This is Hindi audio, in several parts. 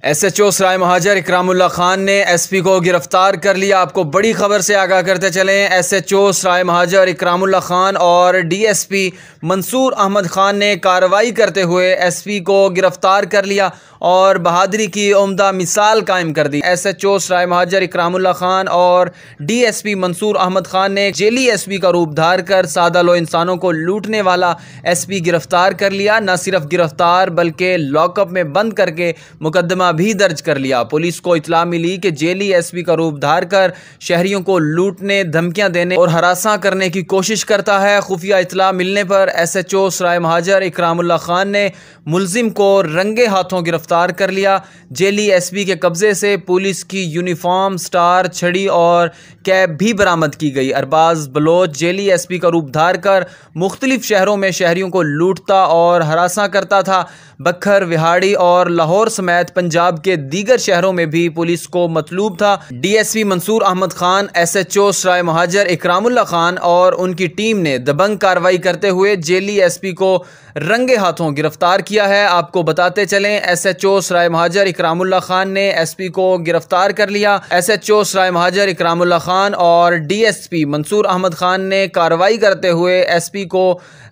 SHO सराय महाजर इकरामुल्लाह खान ने SP को गिरफ्तार कर लिया। आपको बड़ी खबर से आगाह करते चलें। SHO सराय महाजर इकरामुल्लाह खान और DSP मंसूर अहमद खान ने कार्रवाई करते हुए SP को गिरफ्तार कर लिया और बहादुरी की उम्दा मिसाल कायम कर दी। SHO सराय महाजर इकरामुल्लाह खान और DSP मंसूर अहमद खान ने जेली SP का रूप धार कर सादा लो इंसानों को लूटने वाला SP गिरफ्तार कर लिया। न सिर्फ गिरफ्तार बल्कि लॉकअप में बंद करके मुकदमा भी दर्ज कर लिया। पुलिस को इतला मिली कि जेली SP का रूप धार कर शहरियों को लूटने, धमकियां देने और हरासा करने की कोशिश करता है। खुफिया इतला मिलने पर SHO सराय महाजर इकरामुल्लाह खान ने मुलजिम को रंगे हाथों गिरफ्तार कर लिया। जेली SP के कब्जे से पुलिस की यूनिफॉर्म, स्टार, छड़ी और कैब भी बरामद की गई। अरबाज बलोच जेली SP का रूप धार कर मुख्तलिफ शहरों में शहरियों को लूटता और हरासा करता था। बखर, विहाड़ी और लाहौर समेत पंजाब के दीगर शहरों में भी पुलिस को मतलूब था। DSP मंसूर अहमद खान, SHO सराय महाजर इकरामुल्लाह खान और उनकी टीम ने दबंग कार्रवाई करते हुए जेली SP को रंगे हाथों गिरफ्तार किया है। आपको बताते चलें, SHO सराय महाजर इकरामुल्लाह खान ने SP को गिरफ्तार कर लिया। SHO सराय महाजर इकरामुल्लाह खान और DSP मंसूर अहमद खान ने कार्रवाई करते हुए SP को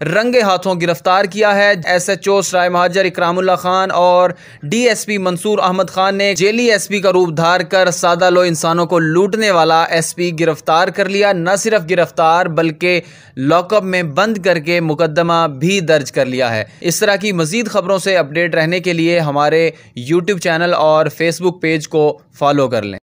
रंगे हाथों गिरफ्तार किया है। SHO सराय महाजर इकरामुल्लाह खान और DSP मंसूर अहमद खान ने जेली SP का रूप धार कर सादा लो इंसानों को लूटने वाला SP गिरफ्तार कर लिया। न सिर्फ गिरफ्तार बल्कि लॉकअप में बंद करके मुकदमा भी दर्ज कर लिया है। इस तरह की मजीद खबरों से अपडेट रहने के लिए हमारे YouTube चैनल और Facebook पेज को फॉलो कर लें।